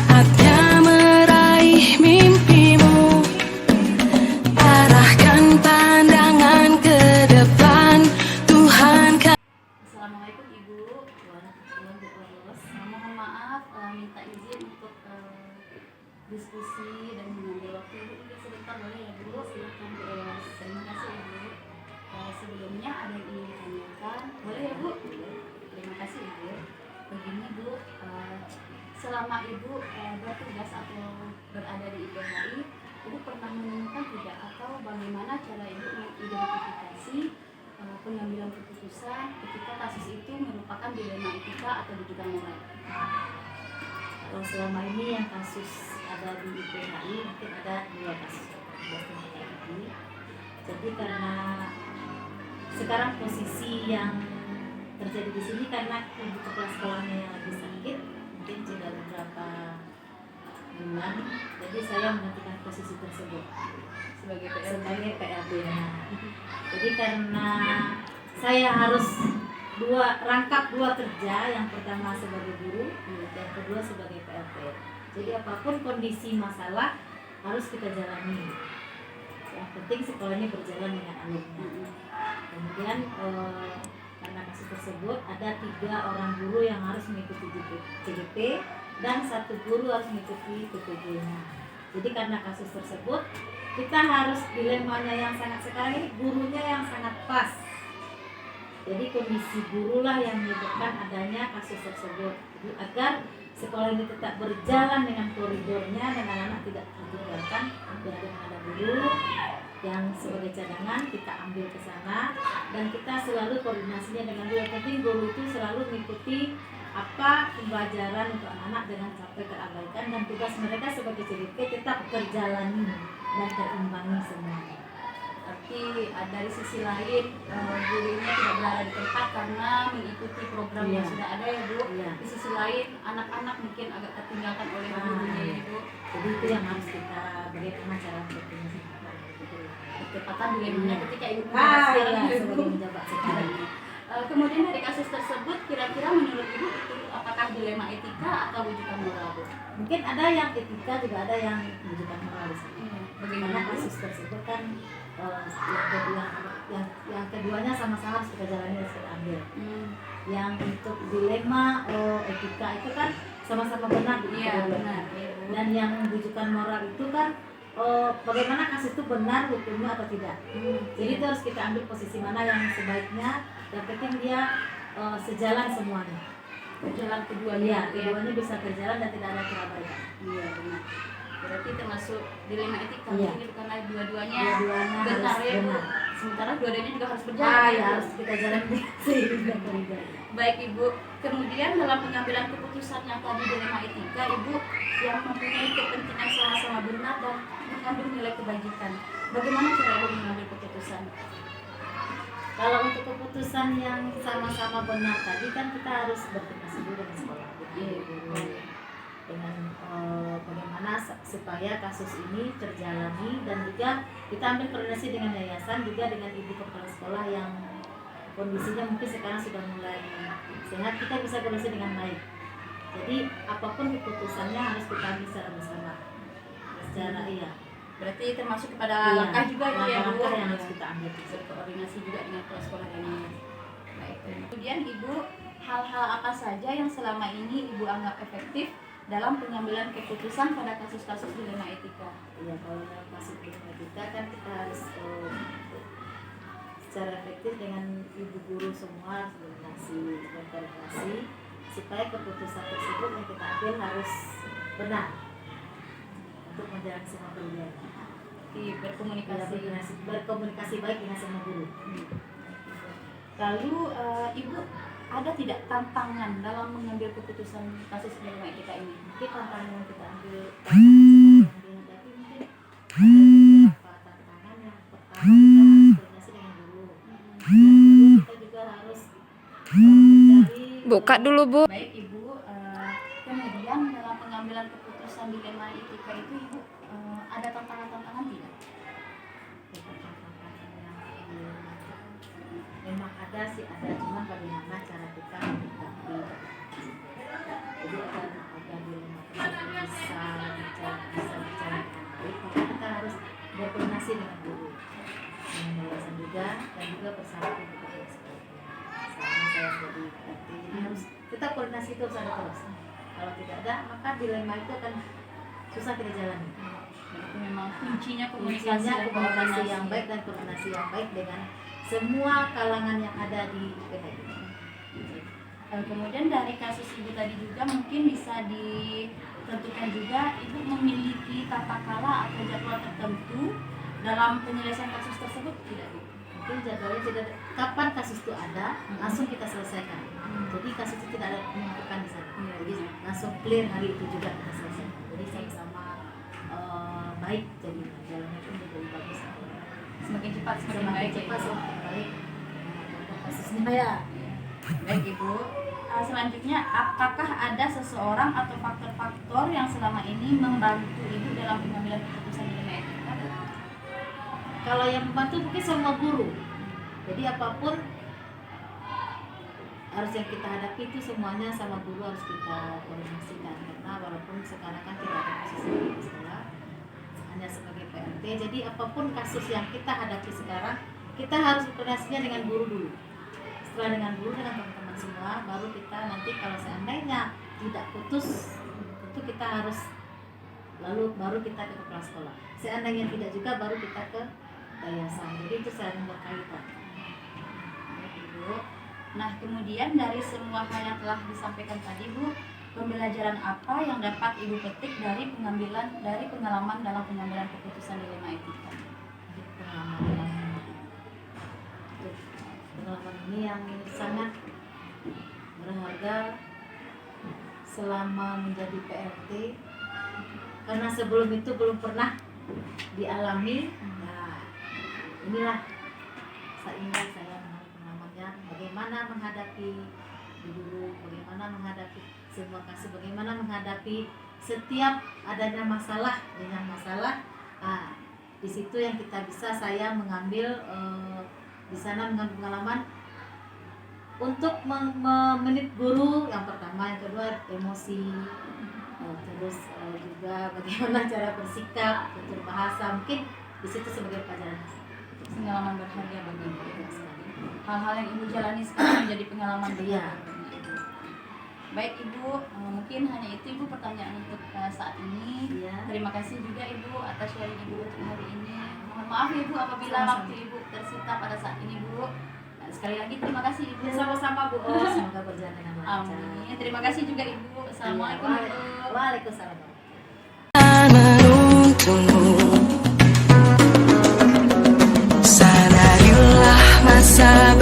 saatnya meraih mimpimu. Arahkan pandangan ke depan, Tuhan kan. Assalamualaikum Ibu. Waalaikumsalam Bu Ros. Mohon maaf, minta izin untuk diskusi dan mengambil waktu Ibu mungkin sebentar boleh ya Bu? Silakan Bu Ros. Terima kasih Ibu. Sebelumnya ada yang ingin ditanyakan, boleh ya Bu? Terima kasih Ibu. Begini Bu, selama Ibu bertugas atau berada di IPHI, Ibu pernah menemukan tidak atau bagaimana cara Ibu mengidentifikasi pengambilan keputusan ketika kasus itu merupakan dilema etika atau rujukan moral? Kalau selama ini yang kasus ada di IPHI mungkin ada 2 kasus yang terjadi. Jadi karena sekarang posisi yang terjadi di sini karena ibu kepala sekolahnya yang lagi sakit, mungkin sudah beberapa bulan, jadi saya menggantikan posisi tersebut Sebagai PRD-nya. Jadi karena saya harus rangkap dua kerja, yang pertama sebagai guru, yang kedua sebagai PRD. Jadi apapun kondisi masalah harus kita jalani. Yang penting sekolah ini berjalan dengan alurnya. Kemudian karena kasus tersebut ada 3 orang guru yang harus mengikuti CGP dan 1 guru harus mengikuti PPG-nya. Jadi karena kasus tersebut kita harus dilemanya yang sangat sekarang ini gurunya yang sangat pas. Jadi kondisi guru lah yang menyebabkan adanya kasus tersebut. Jadi agar sekolah ini tetap berjalan dengan koridornya dan anak-anak tidak tertinggalkan, biar ada guru yang sebagai cadangan kita ambil ke sana dan kita selalu koordinasinya dengan guru. Yang penting guru itu selalu mengikuti apa pembelajaran untuk anak-anak dengan sampai terabaikan, dan tugas mereka sebagai CDP tetap terjalani dan terimbangi semuanya. Tapi dari sisi lain gurunya tidak berada di tempat karena mengikuti program yang sudah ada ya Bu. Di sisi lain anak-anak mungkin agak tertinggalkan oleh gurunya ya Bu. Jadi itu yang harus kita bagaimana cara berkomunikasi. Ketepatan dilemanya ketika Ibu sebagai menjabat sekarang. Kemudian dari kasus tersebut kira-kira menurut Ibu itu apakah dilema etika atau rujukan moral Bu? Mungkin ada yang etika, juga ada yang rujukan moral di sini. Bagaimana kasus tersebut kan yang keduanya sama-sama harus kita jalani, harus kita ambil. Yang untuk dilema etika itu kan sama-sama benar, benar. Dan yang rujukan moral itu kan bagaimana kasus itu benar hukumnya atau tidak. Jadi itu harus kita ambil posisi mana yang sebaiknya, yang penting dia sejalan semuanya. Jalan keduanya. Keduanya bisa berjalan dan tidak ada terabaikan. Iya benar. Berarti termasuk dilema etika ini karena dua-duanya benar ya Bu. Sementara dua-duanya juga harus berjalan. Ya harus kita jalan sehingga Baik Ibu. Kemudian dalam pengambilan keputusan yang tadi dilema etika, Ibu yang mempunyai kepentingan sama-sama benar dan mengandung nilai kebajikan. Bagaimana cara Ibu mengambil keputusan? Kalau untuk keputusan yang sama-sama benar tadi kan kita harus berkoordinasi dulu dengan sekolah, dengan bagaimana supaya kasus ini terjalani, dan juga kita ambil koordinasi dengan yayasan, juga dengan ibu kepala sekolah yang kondisinya mungkin sekarang sudah mulai sehat, kita bisa koordinasi dengan baik. Jadi apapun keputusannya harus kita ambil secara bersama, secara Berarti termasuk kepada langkah juga ya Bu, yang harus kita ambil, berkoordinasi juga dengan kepala sekolah lainnya. Baik. Kemudian Ibu, hal-hal apa saja yang selama ini Ibu anggap efektif dalam pengambilan keputusan pada kasus-kasus dilema etika? Iya, kalau dalam kasus dilema etika kan kita harus secara efektif dengan ibu guru semua berkoordinasi supaya keputusan tersebut yang kita ambil harus benar untuk menjalani semua kegiatan. Berkomunikasi baik dengan semua guru. Lalu Ibu ada tidak tantangan dalam mengambil keputusan kasus dilema etika ini? Mungkin tantangan yang kita ambil mungkin ada beberapa tantangan. Yang pertama kita harus koordinasi dengan guru. Yang kedua kita juga harus mencari. Buka dulu Bu. Baik Ibu, kemudian dalam pengambilan keputusan dilema etika itu Ibu ada tantangan-tantangan tidak? Memang ada sih, cuma bagaimana cara kita menyikapi. Jadi ada dilema dengan guru, dengan yayasan juga, dan juga bersama ibu ketua sekolah. Sama saya jadi PRT, jadi harus kita koordinasi itu harus ada terus. Kalau tidak ada, maka dilema itu akan susah kita jalani. Berarti memang kuncinya komunikasi Kuncinya dan komunikasi yang baik dan koordinasi yang baik dengan semua kalangan yang ada di PHI. Kemudian dari kasus ibu tadi juga mungkin bisa ditentukan juga ibu memiliki tata kala atau jadwal tertentu dalam penyelesaian kasus tersebut tidak Bu? Mungkin jadwalnya tidak ada. Kapan kasus itu ada, langsung kita selesaikan. Jadi kasus itu tidak ada penumpukan di sana. Jadi langsung clear hari itu juga kita selesaikan. Jadi sama-sama baik, jadi jalannya pun menjadi bagus. Semakin cepat semakin Semakin baik cepat ya, Ibu. semakin baik. Kasusnya ya. Baik Ibu. Selanjutnya, apakah ada seseorang atau faktor-faktor yang selama ini membantu Ibu dalam pengambilan keputusan dilema etika? Kalau yang membantu mungkin semua guru. Jadi apapun harus yang kita hadapi itu semuanya sama guru harus kita koordinasikan, karena walaupun sekarang kan tidak ada posisi di sekolah, hanya sebagai PRT. Jadi apapun kasus yang kita hadapi sekarang, kita harus koordinasinya dengan guru dulu. Setelah dengan guru, dengan teman-teman semua, baru kita nanti kalau seandainya tidak putus, tentu kita harus lalu baru kita ke kepala sekolah. Seandainya tidak juga, baru kita ke yayasan. Jadi itu saling berkaitan. Baik, Ibu. Nah, kemudian dari semua hal yang telah disampaikan tadi, Bu, pembelajaran apa yang dapat Ibu petik dari pengalaman dalam pengambilan keputusan dilema etika? Pengalaman ini yang sangat berharga selama menjadi PRT, karena sebelum itu belum pernah dialami. Nah, inilah saya mengalami pengalamannya, bagaimana menghadapi guru, bagaimana menghadapi semua kasus, bagaimana menghadapi setiap adanya masalah dengan masalah. Di situ yang kita bisa saya mengambil di sana mengambil pengalaman untuk menit guru yang pertama, yang kedua emosi, terus juga bagaimana cara bersikap, tutur bahasa, mungkin di situ sebagai pelajaran. Pengalaman berharga bagi Ibu sekali. Hal-hal yang Ibu jalani sekarang menjadi pengalaman berharga Iya. bagi Ibu. Baik Ibu, mungkin hanya itu Ibu pertanyaan untuk saat ini. Iya. Terima kasih juga Ibu atas sharing Ibu untuk hari ini. Mohon maaf Ibu apabila Sama-sama. waktu Ibu tersita pada saat ini Bu. Sekali lagi terima kasih Ibu. Sama-sama Bu. Semoga berjalan dengan lancar. Amin. Terima kasih juga Ibu. Assalamualaikum Iya, Ibu. Waalaikumsalam. menuntunmu. Sadarilah masa